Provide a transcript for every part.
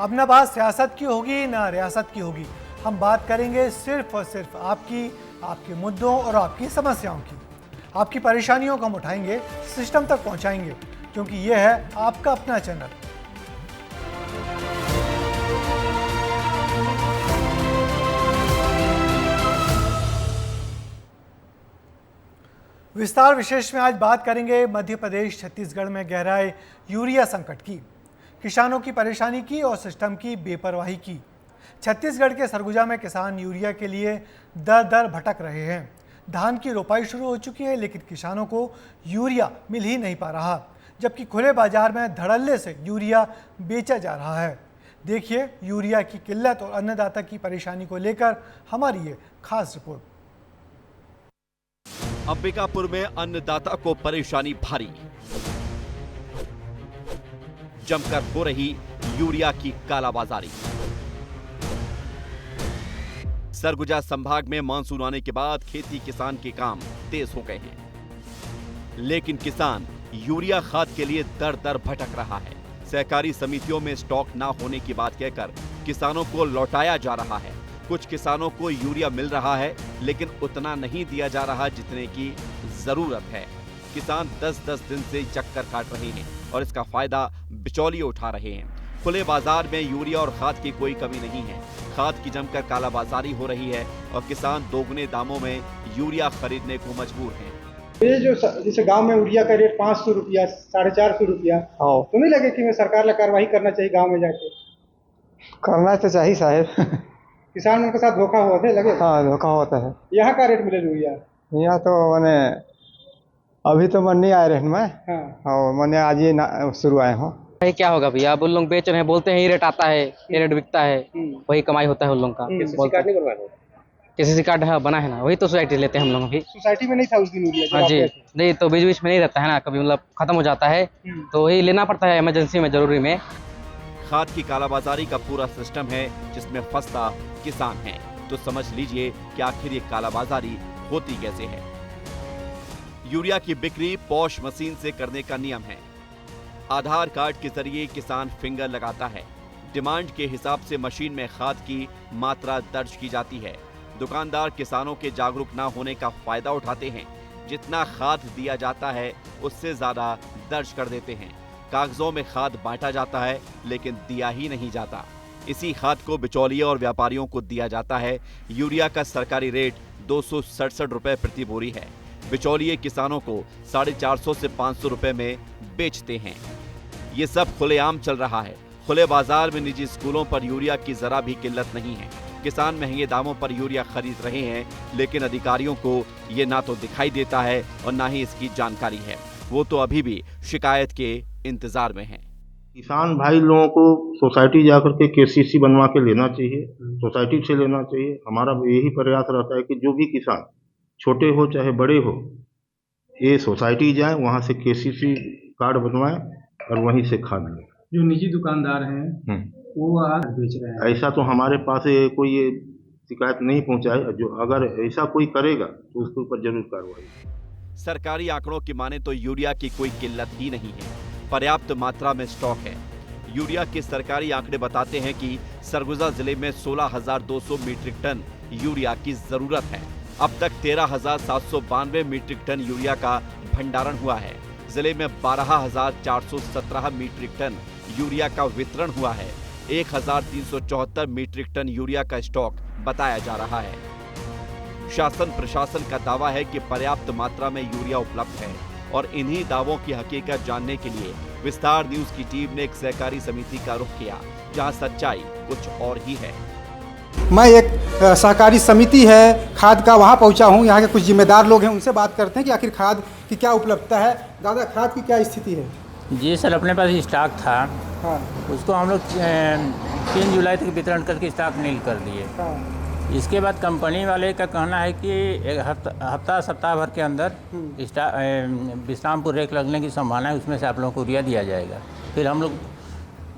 अब ना बात सियासत की होगी ना रियासत की होगी। हम बात करेंगे सिर्फ और सिर्फ आपके मुद्दों और आपकी समस्याओं की। आपकी परेशानियों को हम उठाएंगे, सिस्टम तक पहुंचाएंगे, क्योंकि यह है आपका अपना चैनल। विस्तार विशेष में आज बात करेंगे मध्य प्रदेश छत्तीसगढ़ में गहराए यूरिया संकट की, किसानों की परेशानी की और सिस्टम की बेपरवाही की। छत्तीसगढ़ के सरगुजा में किसान यूरिया के लिए दर दर भटक रहे हैं। धान की रोपाई शुरू हो चुकी है, लेकिन किसानों को यूरिया मिल ही नहीं पा रहा, जबकि खुले बाजार में धड़ल्ले से यूरिया बेचा जा रहा है। देखिए यूरिया की किल्लत और अन्नदाता की परेशानी को लेकर हमारी ये खास रिपोर्ट। अंबिकापुर में अन्नदाता को परेशानी भारी, जमकर हो रही यूरिया की कालाबाजारी। सरगुजा संभाग में मानसून आने के बाद खेती किसान के काम तेज हो गए हैं, लेकिन किसान यूरिया खाद के लिए दर दर भटक रहा है। सहकारी समितियों में स्टॉक ना होने की बात कहकर किसानों को लौटाया जा रहा है। कुछ किसानों को यूरिया मिल रहा है, लेकिन उतना नहीं दिया जा रहा जितने की जरूरत है। किसान 10-10 दिन से चक्कर काट रहे हैं और इसका फायदा बिचौलिए उठा रहे हैं। खुले बाजार में यूरिया और खाद की कोई कमी नहीं है। खाद की जमकर कालाबाजारी हो रही है और किसान दोगुने दामों में यूरिया खरीदने को मजबूर हैं। ये जो जैसे गांव में यूरिया का रेट 500 रुपया, 450 रुपया, तो नहीं लगे कि मैं सरकार ने कार्रवाई करना चाहिए गांव में जाके? करना तो चाहिए साहब। किसान के साथ धोखा हुआ थे, लगे? हाँ, धोखा होता है। यहाँ का रेट मिले यूरिया? यहाँ तो मैंने अभी तो मन नहीं आए रहे मैं। हाँ, मैंने आज ही शुरू आए हूँ। क्या होगा भैया, अब उन लोग बेच रहे हैं, बोलते हैं ये रेट आता है, ये रेट बिकता है, वही कमाई होता है उन लोगों का। किसी कार्ड है बना है ना, वही तो सोसाइटी लेते हैं हम लोग भी। सोसाइटी में नहीं था उस दिन यूरिया? हाँ जी, नहीं तो बीच बीच में नहीं रहता है ना, कभी मतलब खत्म हो जाता है तो वही लेना पड़ता है इमरजेंसी में, जरूरी में। खाद की कालाबाजारी का पूरा सिस्टम है जिसमें फंसता किसान है। तो समझ लीजिए कि आखिर ये कालाबाजारी होती कैसे है। यूरिया की बिक्री पॉश मशीन से करने का नियम है। आधार कार्ड के जरिए किसान फिंगर लगाता है। डिमांड के हिसाब से मशीन में खाद की मात्रा दर्ज की जाती है। दुकानदार किसानों के जागरूक ना होने का फायदा उठाते हैं। जितना खाद दिया जाता है उससे ज्यादा दर्ज कर देते हैं। कागजों में खाद बांटा जाता है, लेकिन दिया ही नहीं जाता। इसी खाद को बिचौलिए और व्यापारियों को दिया जाता है। यूरिया का सरकारी रेट 267 रुपए प्रति बोरी है। बिचौलिए किसानों को 450 से 500 रुपए में बेचते हैं। ये सब खुलेआम चल रहा है। खुले बाजार में निजी स्कूलों पर यूरिया की जरा भी किल्लत नहीं है। किसान महंगे दामों पर यूरिया खरीद रहे हैं, लेकिन अधिकारियों को ये ना तो दिखाई देता है और ना ही इसकी जानकारी है। वो तो अभी भी शिकायत के इंतजार में हैं। किसान भाई लोगों को सोसाइटी जाकर के केसीसी बनवा के लेना चाहिए, सोसाइटी से लेना चाहिए। हमारा यही प्रयास रहता है कि जो भी किसान छोटे हो चाहे बड़े हो, ये सोसाइटी जाए, वहाँ से केसीसी कार्ड बनवाएं और वहीं से खाद लें। जो निजी दुकानदार हैं वो आज बेच रहे हैं। ऐसा तो हमारे पास कोई ये शिकायत नहीं पहुंचाए। जो अगर ऐसा कोई करेगा तो उसके ऊपर जरूर कार्रवाई। सरकारी आंकड़ों की माने तो यूरिया की कोई किल्लत ही नहीं है। पर्याप्त मात्रा में स्टॉक है। यूरिया के सरकारी आंकड़े बताते हैं कि सरगुजा जिले में 16,200 मीट्रिक टन यूरिया की जरूरत है। अब तक 13,792 मीट्रिक टन यूरिया का भंडारण हुआ है। जिले में 12,417 मीट्रिक टन यूरिया का वितरण हुआ है। 1,374 मीट्रिक टन यूरिया का स्टॉक बताया जा रहा है। शासन प्रशासन का दावा है कि पर्याप्त मात्रा में यूरिया उपलब्ध है और इन्हीं दावों की हकीकत जानने के लिए विस्तार न्यूज की टीम ने एक सहकारी समिति का रुख किया, जहां सच्चाई कुछ और ही है। मैं एक सहकारी समिति है खाद का, वहाँ पहुँचा हूँ। यहाँ के कुछ जिम्मेदार लोग हैं, उनसे बात करते हैं कि आखिर खाद की क्या उपलब्धता है। दादा, खाद की क्या स्थिति है? जी सर, अपने पास स्टॉक था। हाँ, उसको हम लोग 3 जुलाई तक वितरण करके स्टॉक नील कर दिए। हाँ, इसके बाद कंपनी वाले का कहना है कि एक हफ्ता सप्ताह भर के अंदर विश्रामपुर रेक लगने की संभावना है, उसमें से आप लोगों को यूरिया दिया जाएगा। फिर हम लोग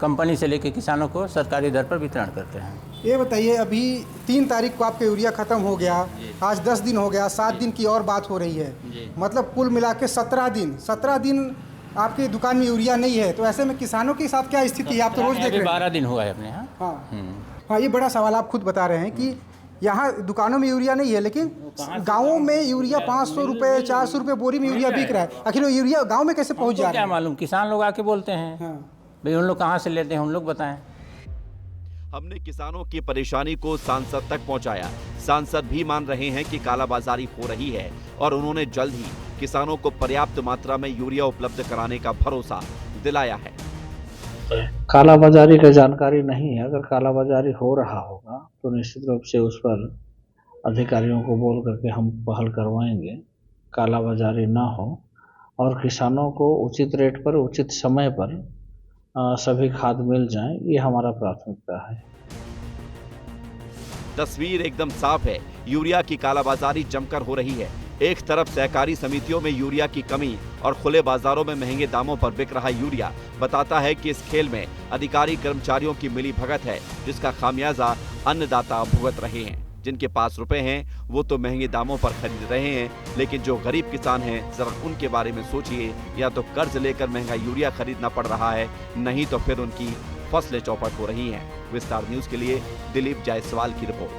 कंपनी से लेके किसानों को सरकारी दर पर वितरण करते हैं। ये बताइए, अभी 3 तारीख को आपका यूरिया ख़त्म हो गया, आज 10 दिन हो गया, 7 दिन की और बात हो रही है। मतलब कुल मिला के 17 दिन आपकी दुकान में यूरिया नहीं है, तो ऐसे में किसानों के साथ क्या स्थिति है? आप तो रोज देख अभी रहे हैं। 12 दिन हुआ है अपने यहाँ। हाँ, ये बड़ा सवाल आप खुद बता रहे हैं कि यहाँ दुकानों में यूरिया नहीं है, लेकिन गाँवों में यूरिया 500 रुपये 400 रुपये बोरी में यूरिया बिक रहा है। आखिर वो यूरिया गाँव में कैसे पहुँच जा रहा क्या है? मालूम, किसान लोग आके बोलते हैं भाई उन लोग कहाँ से लेते हैं, हम लोग बताएं। हमने किसानों की परेशानी को सांसद तक पहुंचाया। सांसद भी मान रहे हैं कि कालाबाजारी हो रही है और उन्होंने जल्द ही किसानों को पर्याप्त मात्रा में यूरिया उपलब्ध कराने का भरोसा दिलाया है। कालाबाजारी का जानकारी नहीं है। अगर कालाबाजारी हो रहा होगा तो निश्चित रूप से उस पर अधिकारियों को बोल करके हम पहल करवाएंगे, कालाबाजारी ना हो और किसानों को उचित रेट पर उचित समय पर सभी खाद मिल जाएं, ये हमारा प्राथमिकता है। तस्वीर एकदम साफ है, यूरिया की कालाबाजारी जमकर हो रही है। एक तरफ सहकारी समितियों में यूरिया की कमी और खुले बाजारों में महंगे दामों पर बिक रहा यूरिया बताता है कि इस खेल में अधिकारी कर्मचारियों की मिली भगत है, जिसका खामियाजा अन्नदाता भुगत रहे हैं। जिनके पास रुपए हैं वो तो महंगे दामों पर खरीद रहे हैं, लेकिन जो गरीब किसान हैं जरा उनके बारे में सोचिए। या तो कर्ज लेकर महंगा यूरिया खरीदना पड़ रहा है, नहीं तो फिर उनकी फसलें चौपट हो रही हैं। विस्तार न्यूज के लिए दिलीप जायसवाल की रिपोर्ट।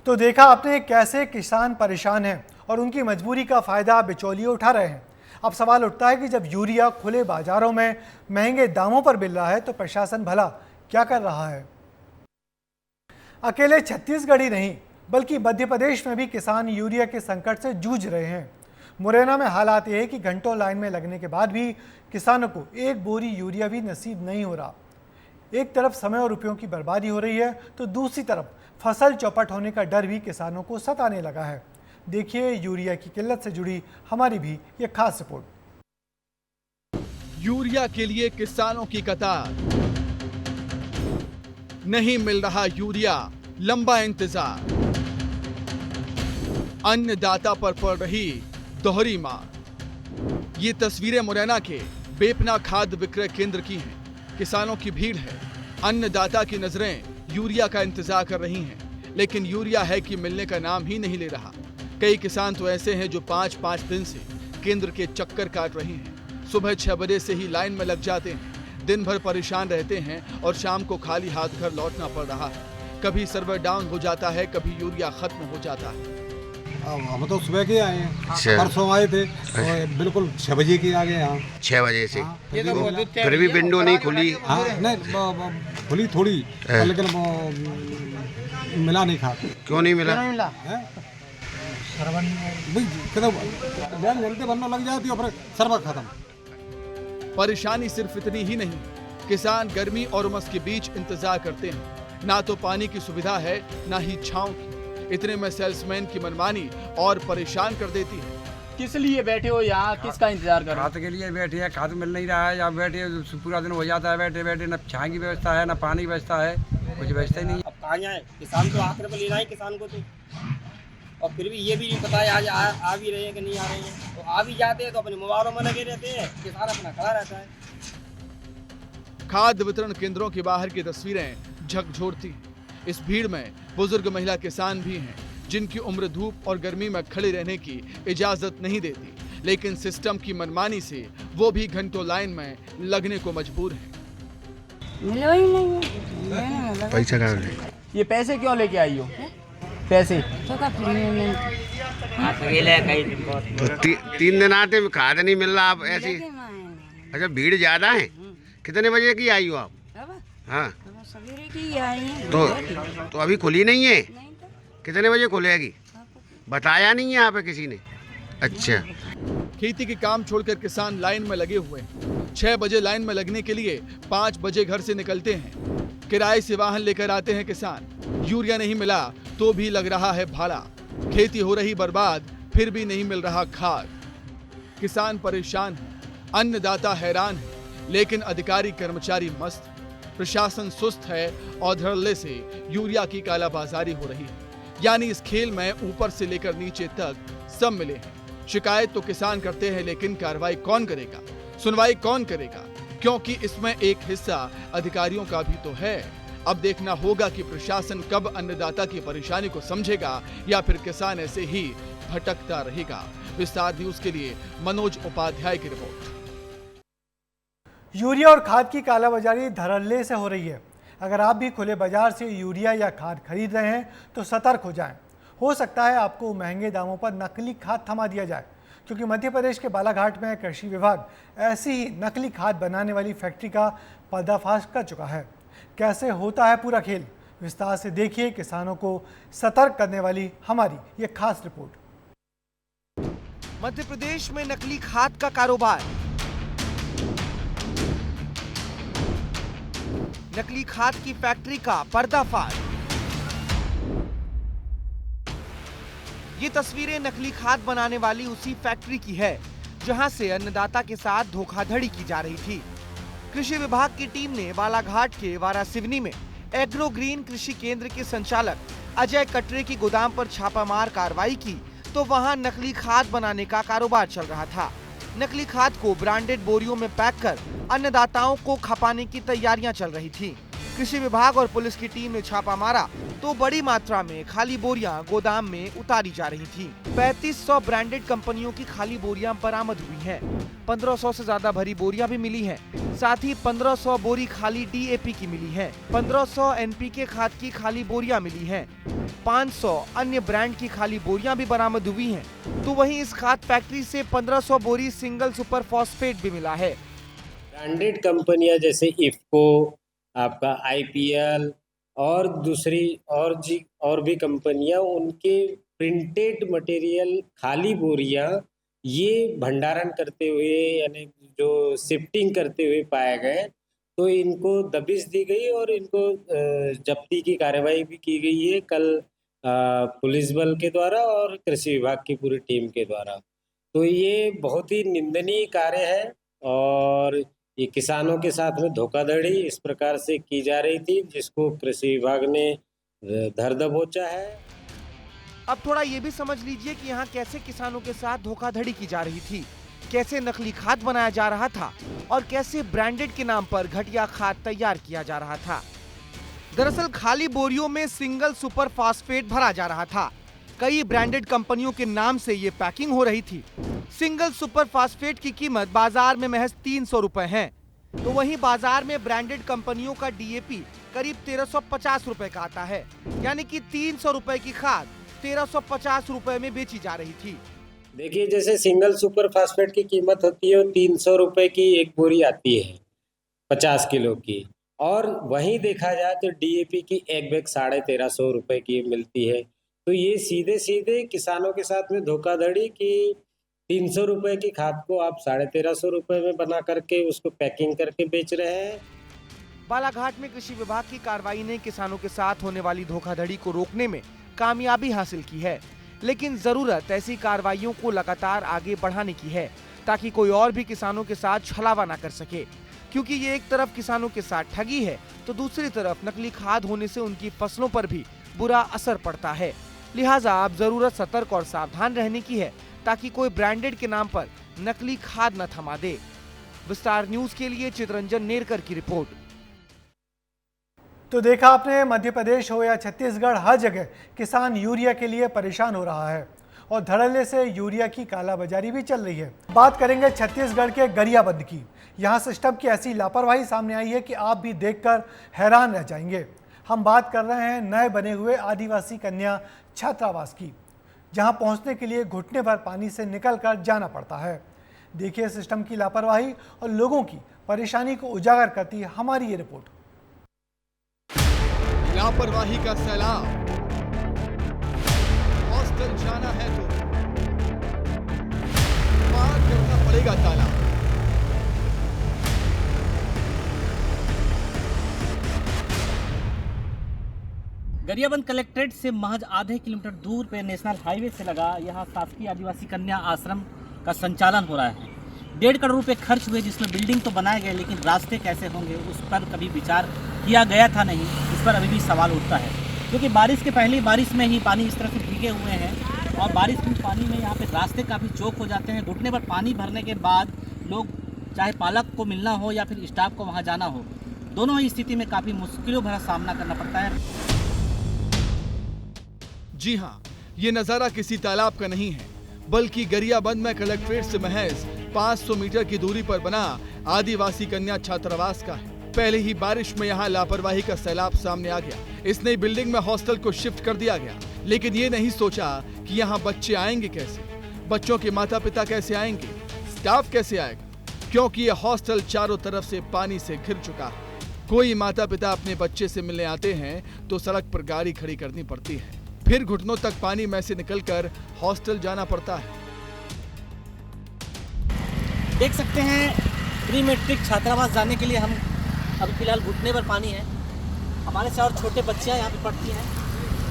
तो देखा आपने कैसे किसान परेशान हैं और उनकी मजबूरी का फायदा बिचौलिए उठा रहे हैं। अब सवाल उठता है कि जब यूरिया खुले बाजारों में महंगे दामों पर मिल रहा है तो प्रशासन भला क्या कर रहा है? अकेले छत्तीसगढ़ ही नहीं बल्कि मध्य प्रदेश में भी किसान यूरिया के संकट से जूझ रहे हैं। मुरैना में हालात ये है कि घंटों लाइन में लगने के बाद भी किसानों को एक बोरी यूरिया भी नसीब नहीं हो रहा। एक तरफ समय और रुपयों की बर्बादी हो रही है तो दूसरी तरफ फसल चौपट होने का डर भी किसानों को सताने लगा है। देखिए यूरिया की किल्लत से जुड़ी हमारी भी ये खास रिपोर्ट। यूरिया के लिए किसानों की कतार, नहीं मिल रहा यूरिया, लंबा इंतजार, अन्नदाता पर पड़ रही दोहरी मार। ये तस्वीरें मुरैना के बेपना खाद्य विक्रय केंद्र की हैं। किसानों की भीड़ है, अन्नदाता की नजरें यूरिया का इंतजार कर रही हैं, लेकिन यूरिया है कि मिलने का नाम ही नहीं ले रहा। कई किसान तो ऐसे हैं जो 5-5 दिन से केंद्र के चक्कर काट रहे हैं। सुबह 6 बजे से ही लाइन में लग जाते हैं, दिन भर परेशान रहते हैं और शाम को खाली हाथ घर लौटना पड़ रहा है। कभी सर्वर डाउन हो जाता है, कभी यूरिया खत्म हो जाता है। हम तो सुबह के आए हैं, परसों आए थे और बिल्कुल 6 बजे के आ गए यहाँ। 6 बजे से फिर भी विंडो नहीं खुली? नहीं खुली थोड़ी, लेकिन मिला नहीं खा। क्यों नहीं मिला? जल्दी बनने लग जाती है और फिर सर्वर खत्म। परेशानी सिर्फ इतनी ही नहीं, किसान गर्मी और उमस के बीच इंतजार करते हैं। ना तो पानी की सुविधा है, ना ही छांव की। इतने में सेल्समैन की मनमानी और परेशान कर देती है। किस लिए बैठे हो यहाँ, किसका इंतजार कर रहे हो? खाद के लिए बैठे हैं, खाद मिल नहीं रहा है। यहाँ बैठे पूरा दिन हो जाता है बैठे बैठे, न छाया की व्यवस्था है, न पानी की व्यवस्था है, कुछ व्यवस्था ही नहीं। अब कहाँ जाए, किसान तो आखिर में लेना है किसान को तो, और फिर भी ये भी नहीं पता है आज आ भी रहे हैं कि नहीं आ रहे हैं। तो आ भी जाते हैं तो अपने मोबाइलों में लगे रहते हैं, किसान अपना खड़ा रहता है। खाद्य वितरण केंद्रों के बाहर की तस्वीरें झकझोरती हैं। इस भीड़ में बुजुर्ग महिला किसान भी हैं, जिनकी उम्र धूप और गर्मी में खड़े रहने की इजाजत नहीं देती, लेकिन सिस्टम की मनमानी से वो भी घंटों लाइन में लगने को मजबूर हैं। मिलो ही नहीं है। पैसा कहाँ है? ये पैसे क्यों लेके आई हो? पैसे तो 3 दिन आते खाद नहीं मिल रहा। आप ऐसी अच्छा भीड़ ज्यादा है। कितने बजे की आई हो आप? हाँ तो अभी खुली नहीं है? कितने बजे खुलेगी? बताया नहीं है यहाँ पे किसी ने? अच्छा। खेती के काम छोड़कर किसान लाइन में लगे हुए हैं। 6 बजे लाइन में लगने के लिए 5 बजे घर से निकलते हैं। किराए से वाहन लेकर आते हैं किसान। यूरिया नहीं मिला तो भी लग रहा है भाड़ा। खेती हो रही बर्बाद, फिर भी नहीं मिल रहा खाद। किसान परेशान है, अन्नदाता हैरान है, लेकिन अधिकारी कर्मचारी मस्त। प्रशासन सुस्त है और धड़ल्ले से यूरिया की कालाबाजारी हो रही है। यानी इस खेल में ऊपर से लेकर नीचे तक सब मिले हैं। शिकायत तो किसान करते हैं, लेकिन कार्रवाई कौन करेगा, सुनवाई कौन करेगा? क्योंकि इसमें एक हिस्सा अधिकारियों का भी तो है। अब देखना होगा कि प्रशासन कब अन्नदाता की परेशानी को समझेगा या फिर किसान ऐसे ही भटकता रहेगा। विस्तार न्यूज के लिए मनोज उपाध्याय की रिपोर्ट। यूरिया और खाद की कालाबाजारी धड़ल्ले से हो रही है। अगर आप भी खुले बाजार से यूरिया या खाद खरीद रहे हैं तो सतर्क हो जाएं। हो सकता है आपको महंगे दामों पर नकली खाद थमा दिया जाए, क्योंकि मध्य प्रदेश के बालाघाट में कृषि विभाग ऐसी ही नकली खाद बनाने वाली फैक्ट्री का पर्दाफाश कर चुका है। कैसे होता है पूरा खेल, विस्तार से देखिए किसानों को सतर्क करने वाली हमारी ये खास रिपोर्ट। मध्य प्रदेश में नकली खाद का कारोबार। नकली खाद की फैक्ट्री का पर्दाफाश। ये तस्वीरें नकली खाद बनाने वाली उसी फैक्ट्री की है जहां से अन्नदाता के साथ धोखाधड़ी की जा रही थी। कृषि विभाग की टीम ने बालाघाट के वारासिवनी में एग्रो ग्रीन कृषि केंद्र के संचालक अजय कटरे की गोदाम पर छापामार कार्रवाई की तो वहां नकली खाद बनाने का कारोबार चल रहा था। नकली खाद को ब्रांडेड बोरियों में पैक कर अन्नदाताओं को खपाने की तैयारियां चल रही थी। कृषि विभाग और पुलिस की टीम ने छापा मारा तो बड़ी मात्रा में खाली बोरियां गोदाम में उतारी जा रही थी। 3500 ब्रांडेड कंपनियों की खाली बोरियां बरामद हुई हैं। 1500 से ज्यादा भरी बोरियां भी मिली हैं। साथ ही 1500 बोरी खाली DAP की मिली है। 1500 NPK खाद की खाली बोरियां मिली हैं। 500 अन्य ब्रांड की खाली बोरियां भी बरामद हुई हैं। तो वहीं इस खाद फैक्ट्री से 1500 बोरी सिंगल सुपर फॉस्फेट भी मिला है। ब्रांडेड कंपनियां जैसे इफ्को, आपका IPL और दूसरी और भी कंपनियां, उनके प्रिंटेड मटेरियल खाली बोरियां ये भंडारण करते हुए यानी जो शिफ्टिंग करते हुए पाए गए, तो इनको दबिश दी गई और इनको जब्ती की कार्रवाई भी की गई है कल पुलिस बल के द्वारा और कृषि विभाग की पूरी टीम के द्वारा। तो ये बहुत ही निंदनीय कार्य है और ये किसानों के साथ में धोखाधड़ी इस प्रकार से की जा रही थी, जिसको कृषि विभाग ने धर दबोचा है। अब थोड़ा ये भी समझ लीजिए कि यहाँ कैसे किसानों के साथ धोखाधड़ी की जा रही थी, कैसे नकली खाद बनाया जा रहा था और कैसे ब्रांडेड के नाम पर घटिया खाद तैयार किया जा रहा था। दरअसल खाली बोरियों में सिंगल सुपर फास्फेट भरा जा रहा था। कई ब्रांडेड कंपनियों के नाम से ये पैकिंग हो रही थी। सिंगल सुपर फास्फेट की कीमत बाजार में महज 300 रुपए है, तो वहीं बाजार में ब्रांडेड कंपनियों का DAP करीब 1350 रुपए का आता है, यानी कि 300 रुपए की खाद 1350 रुपए में बेची जा रही थी। देखिए, जैसे सिंगल सुपर फास्फेट की कीमत होती है 300 रुपए की एक बोरी आती है 50 किलो की, और वहीं देखा जाए तो DAP की एक बैग 1350 रुपए की मिलती है। तो ये सीधे सीधे किसानों के साथ में धोखाधड़ी की 300 रुपए की खाद को आप 1350 रुपए में बना करके उसको पैकिंग करके बेच रहे हैं। बालाघाट में कृषि विभाग की कार्रवाई ने किसानों के साथ होने वाली धोखाधड़ी को रोकने में कामयाबी हासिल की है, लेकिन जरूरत ऐसी कार्रवाइयों को लगातार आगे बढ़ाने की है ताकि कोई और भी किसानों के साथ छलावा न कर सके, क्योंकि ये एक तरफ किसानों के साथ ठगी है तो दूसरी तरफ नकली खाद होने से उनकी फसलों पर भी बुरा असर पड़ता है। लिहाजा आप जरूरत सतर्क और सावधान रहने की है ताकि कोई ब्रांडेड के नाम पर नकली खाद न थमा दे। विस्तार न्यूज के लिए चितरंजन नेरकर की रिपोर्ट। तो देखा आपने, मध्य प्रदेश हो या छत्तीसगढ़, हर जगह किसान यूरिया के लिए परेशान हो रहा है और धड़ल्ले से यूरिया की कालाबाजारी भी चल रही है। बात करेंगे छत्तीसगढ़ के गरियाबंद की। यहाँ सिस्टम की ऐसी लापरवाही सामने आई है कि आप भी देखकर हैरान रह जाएंगे। हम बात कर रहे हैं नए बने हुए आदिवासी कन्या छात्रावास की, जहां पहुंचने के लिए घुटने भर पानी से निकलकर जाना पड़ता है। देखिए सिस्टम की लापरवाही और लोगों की परेशानी को उजागर करती है हमारी ये रिपोर्ट। लापरवाही का सैलाब, हॉस्टल जाना है तो पार करना पड़ेगा ताला। गरियाबंद कलेक्ट्रेट से महज आधे किलोमीटर दूर पे नेशनल हाईवे से लगा यहाँ शासकीय आदिवासी कन्या आश्रम का संचालन हो रहा है। 1.5 करोड़ रुपए खर्च हुए, जिसमें बिल्डिंग तो बनाए गए, लेकिन रास्ते कैसे होंगे उस पर कभी विचार किया गया था नहीं। इस पर अभी भी सवाल उठता है, क्योंकि बारिश के पहले बारिश में ही पानी इस तरह से भीगे हुए हैं और बारिश में पानी में यहाँ पे रास्ते काफ़ी चौक हो जाते हैं। घुटने पर पानी भरने के बाद लोग चाहे पालक को मिलना हो या फिर स्टाफ को वहाँ जाना हो, दोनों ही स्थिति में काफ़ी मुश्किलों भरा सामना करना पड़ता है। जी हाँ, ये नज़ारा किसी तालाब का नहीं है, बल्कि गरियाबंद में कलेक्ट्रेट से महज 500 मीटर की दूरी पर बना आदिवासी कन्या छात्रावास का है। पहले ही बारिश में यहाँ लापरवाही का सैलाब सामने आ गया। इस नई बिल्डिंग में हॉस्टल को शिफ्ट कर दिया गया, लेकिन ये नहीं सोचा कि यहाँ बच्चे आएंगे कैसे, बच्चों के माता पिता कैसे आएंगे, स्टाफ कैसे आएगा, क्योंकि ये हॉस्टल चारों तरफ से पानी से घिर चुका है। कोई माता पिता अपने बच्चे से मिलने आते हैं तो सड़क पर गाड़ी खड़ी करनी पड़ती है, फिर घुटनों तक पानी में से निकलकर हॉस्टल जाना पड़ता है। देख सकते हैं प्री मैट्रिक छात्रावास जाने के लिए हम अभी फिलहाल घुटने पर पानी है। हमारे से और छोटे बच्चियां यहाँ पे पढ़ती हैं।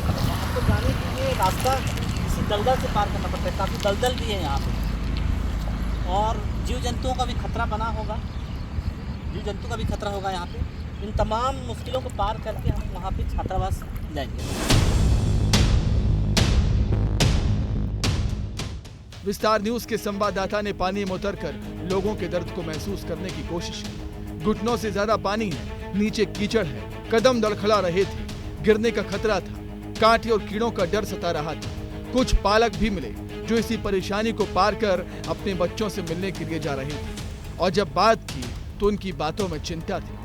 आपको जाने के लिए रास्ता किसी दलदल से पार करना पड़ता है, काफ़ी दलदल भी है यहाँ पे, और जीव जंतुओं का भी खतरा बना होगा, जीव जंतु का भी खतरा होगा यहाँ पे। इन तमाम मुश्किलों को पार करके हम वहाँ पे छात्रावास जाएंगे। विस्तार न्यूज के संवाददाता ने पानी में उतरकर लोगों के दर्द को महसूस करने की कोशिश की। घुटनों से ज्यादा पानी है, नीचे कीचड़ है, कदम लड़खड़ा रहे थे, गिरने का खतरा था, कांटे और कीड़ों का डर सता रहा था। कुछ पालक भी मिले जो इसी परेशानी को पार कर अपने बच्चों से मिलने के लिए जा रहे थे, और जब बात की तो उनकी बातों में चिंता थी।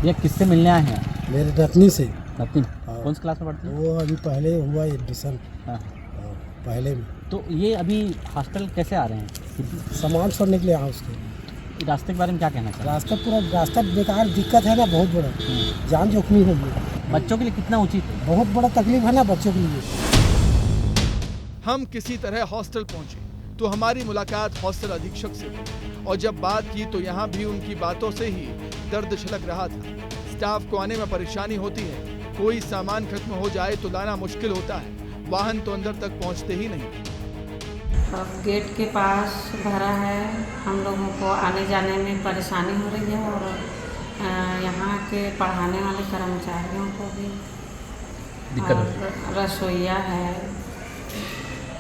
ये किससे मिलने आए हैं? मेरे रत्नी से। रत्नी कौन सी क्लास में पढ़ती है? वो अभी पहले हुआ एडमिशन। पहले में। तो ये अभी हॉस्टल कैसे आ रहे हैं? सामान छोड़ने के लिए आए उसके। रास्ते के बारे में क्या कहना चाहिए? रास्ता बेकार, दिक्कत है ना, बहुत बड़ा जान जोखिम हो गई। बच्चों के लिए कितना उचित है? बहुत बड़ा तकलीफ है ना बच्चों के लिए। हम किसी तरह हॉस्टल पहुंचे तो हमारी मुलाकात हॉस्टल अधीक्षक से हुई, और जब बात की तो यहाँ भी उनकी बातों से ही दर्द छलक रहा था। स्टाफ को आने में परेशानी होती है, कोई सामान खत्म हो जाए तो लाना मुश्किल होता है, वाहन तो अंदर तक पहुँचते ही नहीं। गेट के पास भरा है, हम लोगों को आने जाने में परेशानी हो रही है, और यहाँ के पढ़ाने वाले कर्मचारियों को भी दिक्कत, रसोइया है,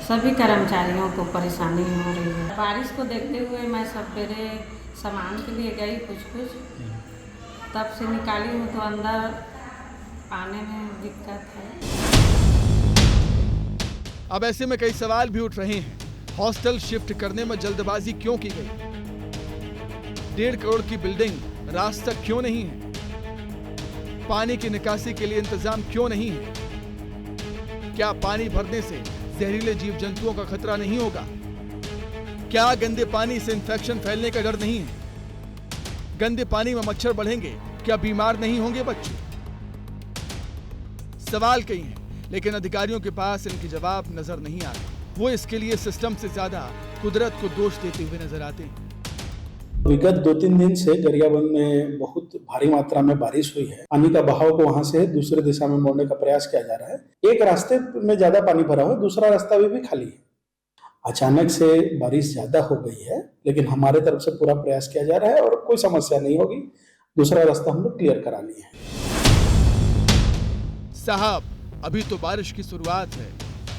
सभी कर्मचारियों को परेशानी हो रही है। बारिश को देखते हुए मैं सवेरे सामान के लिए गई कुछ, तब से निकाली हूँ तो अंदर आने में दिक्कत है। अब ऐसे में कई सवाल भी उठ रहे हैं। हॉस्टल शिफ्ट करने में जल्दबाजी क्यों की गई? 1.5 करोड़ की बिल्डिंग, रास्ता क्यों नहीं है? पानी की निकासी के लिए इंतजाम क्यों नहीं है? क्या पानी भरने से जहरीले जीव जंतुओं का खतरा नहीं होगा? क्या गंदे पानी से इंफेक्शन फैलने का डर नहीं है? गंदे पानी में मच्छर बढ़ेंगे, क्या बीमार नहीं होंगे बच्चे? सवाल कई हैं, लेकिन अधिकारियों के पास इनके जवाब नजर नहीं आते। वो इसके लिए सिस्टम से ज्यादा कुदरत को दोष देते हुए नजर आते हैं। विगत 2-3 दिन से गरियाबंद में बहुत भारी मात्रा में बारिश हुई है। पानी का बहाव को वहां से दूसरे दिशा में मोड़ने का प्रयास किया जा रहा है। एक रास्ते में ज्यादा पानी भरा हुआ है, दूसरा रास्ता भी खाली है। अचानक से बारिश ज्यादा हो गई है, लेकिन हमारे तरफ से पूरा प्रयास किया जा रहा है और कोई समस्या नहीं होगी। दूसरा रास्ता हम लोग क्लियर करा लिए हैं। साहब, अभी तो बारिश की शुरुआत है,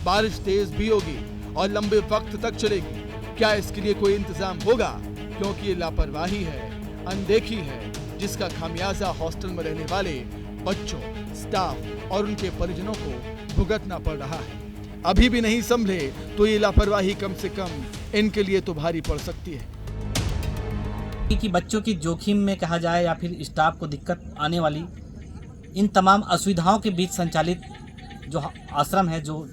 बारिश तेज भी होगी और लंबे वक्त तक चलेगी। क्या इसके लिए कोई इंतजाम होगा? क्योंकि ये लापरवाही है, अनदेखी है, जिसका खामियाजा हॉस्टल में रहने वाले बच्चों, स्टाफ और उनके परिजनों को भुगतना पड़ रहा है। अभी भी नहीं संभले तो ये लापरवाही कम से कम इनके लिए तो भारी पड़ सकती है। कि बच्चों की जोखिम में कहा जाए या फिर स्टाफ को दिक्कत आने वाली इन तमाम असुविधाओं के बीच संचालित जो आश्रम है, जो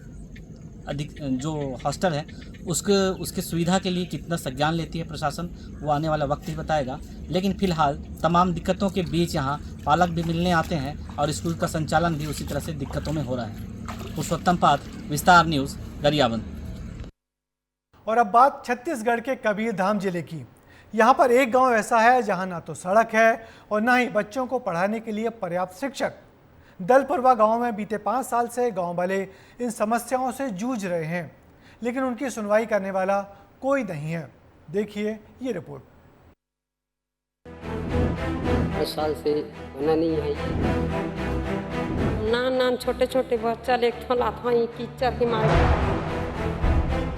हॉस्टल है, उसके सुविधा के लिए कितना संज्ञान लेती है प्रशासन, वो आने वाला वक्त ही बताएगा। लेकिन फिलहाल तमाम दिक्कतों के बीच यहाँ पालक भी मिलने आते हैं और स्कूल का संचालन भी उसी तरह से दिक्कतों में हो रहा है। पुरुषोत्तम पात, विस्तार न्यूज़, गरियाबंद। और अब बात छत्तीसगढ़ के कबीरधाम जिले की। यहाँ पर एक गांव ऐसा है जहाँ ना तो सड़क है और ना ही बच्चों को पढ़ाने के लिए पर्याप्त शिक्षक। दलपुरवा गांव में बीते 5 साल से गांव वाले इन समस्याओं से जूझ रहे हैं, लेकिन उनकी सुनवाई करने वाला कोई नहीं है। देखिए ये रिपोर्ट। 5 साल से बना नहीं है। नान छोटे छोटे बच्चा लेके थोड़ा था कीचड़ के मारे।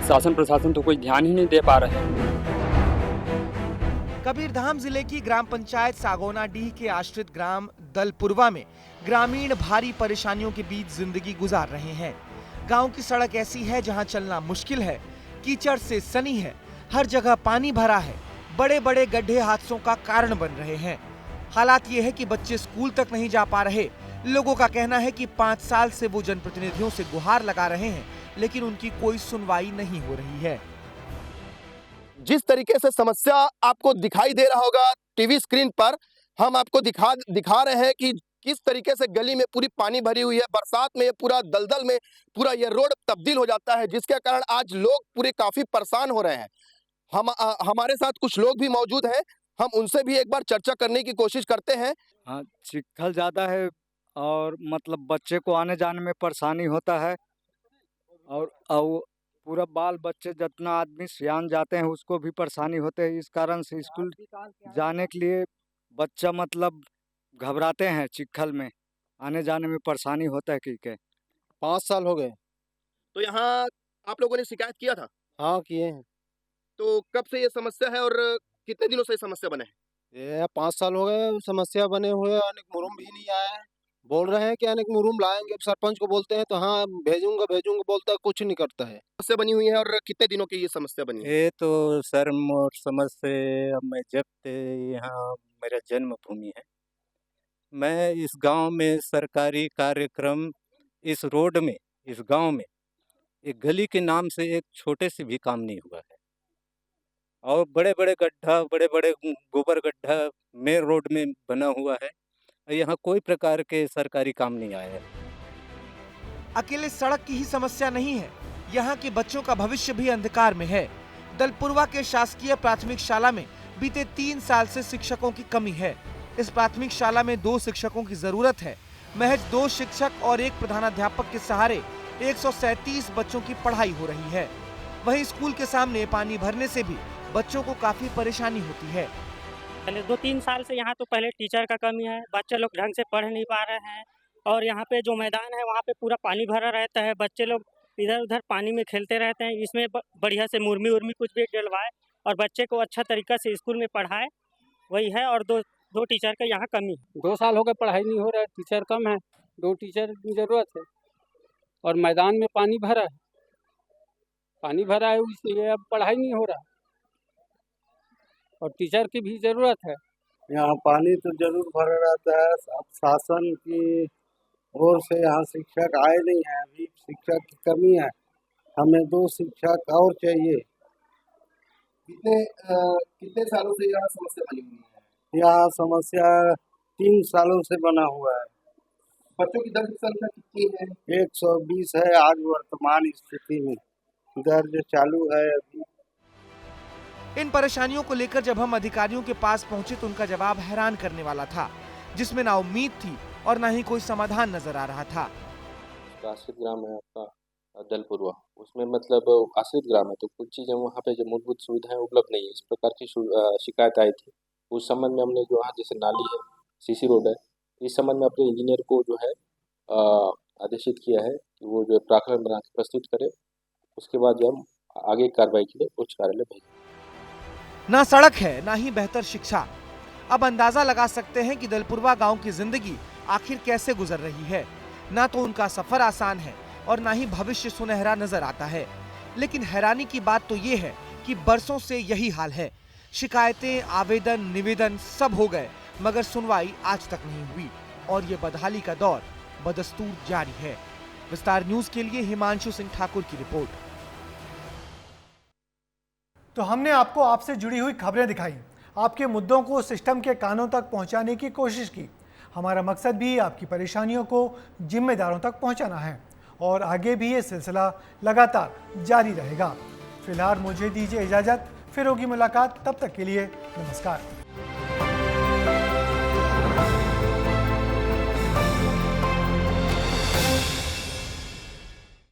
शासन प्रशासन तो कोई ध्यान ही नहीं दे पा रहे। कबीरधाम जिले की ग्राम पंचायत सागौनाडीह के आश्रित ग्राम दलपुरवा में ग्रामीण भारी परेशानियों के बीच जिंदगी गुजार रहे हैं। गांव की सड़क ऐसी है जहां चलना मुश्किल है। कीचड़ से सनी है, हर जगह पानी भरा है, बड़े बड़े गड्ढे हादसों का कारण बन रहे हैं। हालात ये है कि बच्चे स्कूल तक नहीं जा पा रहे। लोगों का कहना है कि 5 साल से वो जनप्रतिनिधियों से गुहार लगा रहे हैं, लेकिन उनकी कोई सुनवाई नहीं हो रही है। जिस तरीके से समस्या आपको दिखाई दे रहा होगा टीवी स्क्रीन पर, हम आपको दिखा रहे हैं कि किस तरीके से गली में पूरी पानी भरी हुई है। बरसात में ये पूरा दलदल में पूरा ये रोड तब्दील हो जाता है, जिसके कारण आज लोग पूरे काफी परेशान हो रहे हैं। हमारे साथ कुछ लोग भी मौजूद हैं, हम उनसे भी एक बार चर्चा करने की कोशिश करते हैं। हाँ, चिखल ज़्यादा है और मतलब बच्चे को आने जाने में परेशानी होता है, और पूरा बाल बच्चे जितना आदमी सियान जाते हैं उसको भी परेशानी होते है। इस कारण से स्कूल जाने के लिए बच्चा मतलब घबराते हैं, चिखल में आने जाने में परेशानी होता है। कि 5 साल हो गए। तो यहाँ आप लोगों ने शिकायत किया था? हाँ, किए हैं। तो कब से ये समस्या है और कितने दिनों से समस्या बने है? ये 5 साल हो गए समस्या बने हुए, अनेक मुरुम भी नहीं आया है। बोल रहे हैं कि अनेक मुरुम लाएंगे, सरपंच को बोलते हैं तो हाँ भेजूंगा बोलता है, कुछ नहीं करता है। समस्या बनी हुई है और कितने दिनों की ये समस्या बनी है? ये तो सर मोर समझ से मैं जब से यहाँ मेरा जन्मभूमि है, मैं इस गांव में सरकारी कार्यक्रम इस रोड में इस गांव में एक गली के नाम से एक छोटे से भी काम नहीं हुआ है, और बड़े बड़े गड्ढा बड़े बड़े गोबर गड्ढा मेन रोड में बना हुआ है। यहाँ कोई प्रकार के सरकारी काम नहीं आया है। अकेले सड़क की ही समस्या नहीं है, यहाँ के बच्चों का भविष्य भी अंधकार में है। दलपुरवा के शासकीय प्राथमिक शाला में बीते 3 साल से शिक्षकों की कमी है। इस प्राथमिक शाला में 2 शिक्षकों की जरूरत है। महज 2 शिक्षक और 1 प्रधानाध्यापक के सहारे 137 बच्चों की पढ़ाई हो रही है। वहीं स्कूल के सामने पानी भरने से भी बच्चों को काफी परेशानी होती है। पहले 2-3 साल से यहाँ तो पहले टीचर का कमी है, बच्चे लोग ढंग से पढ़ नहीं पा रहे हैं, और यहाँ पे जो मैदान है वहाँ पे पूरा पानी भरा रहता है। बच्चे लोग इधर उधर पानी में खेलते रहते हैं। इसमें बढ़िया से मुर्मी उर्मी कुछ भी डलवाए और बच्चे को अच्छा तरीका से स्कूल में पढ़ाए, वही है। और दो टीचर का यहाँ कमी है। 2 साल हो गए पढ़ाई नहीं हो रहा है, टीचर कम है, 2 टीचर की जरूरत है, और मैदान में पानी भरा है इसलिए अब पढ़ाई नहीं हो रहा, और टीचर की भी जरूरत है। यहाँ पानी तो जरूर भरा रहता है। अब शासन की ओर से यहाँ शिक्षक आए नहीं है, अभी शिक्षक की कमी है। हमें 2 शिक्षक और चाहिए। कितने सालों से यहाँ समस्या बनी हुई है? यहाँ समस्या 3 सालों से बना हुआ है। बच्चों की दर्ज संख्या कितनी है? 120 है आज वर्तमान स्थिति में, दर्ज चालू है अभी। इन परेशानियों को लेकर जब हम अधिकारियों के पास पहुंचे तो उनका जवाब हैरान करने वाला था, जिसमें ना उम्मीद थी और ना ही कोई समाधान नजर आ रहा था। आश्रित ग्राम है आपका दलपुरवा, उसमें मतलब आश्रित ग्राम है तो कुछ चीज़ें वहाँ पे जो मूलभूत सुविधाएं उपलब्ध नहीं है, इस प्रकार की शिकायत आई थी। उस संबंध में हमने जो वहाँ जैसे नाली है, सीसी रोड है, इस संबंध में अपने इंजीनियर को जो है आदेशित किया है कि वो जो प्राकलन बना के प्रस्तुत करे, उसके बाद जो हम आगे कार्रवाई के लिए उच्च कार्यालय भेजें। ना सड़क है ना ही बेहतर शिक्षा। अब अंदाजा लगा सकते हैं कि दलपुरवा गांव की जिंदगी आखिर कैसे गुजर रही है। ना तो उनका सफर आसान है और ना ही भविष्य सुनहरा नजर आता है। लेकिन हैरानी की बात तो ये है कि बरसों से यही हाल है। शिकायतें, आवेदन, निवेदन सब हो गए, मगर सुनवाई आज तक नहीं हुई और ये बदहाली का दौर बदस्तूर जारी है। विस्तार न्यूज के लिए हिमांशु सिंह ठाकुर की रिपोर्ट। तो हमने आपको आपसे जुड़ी हुई खबरें दिखाई, आपके मुद्दों को सिस्टम के कानों तक पहुंचाने की कोशिश की। हमारा मकसद भी आपकी परेशानियों को जिम्मेदारों तक पहुंचाना है और आगे भी ये सिलसिला लगातार जारी रहेगा। फिलहाल मुझे दीजिए इजाज़त, फिर होगी मुलाकात, तब तक के लिए नमस्कार।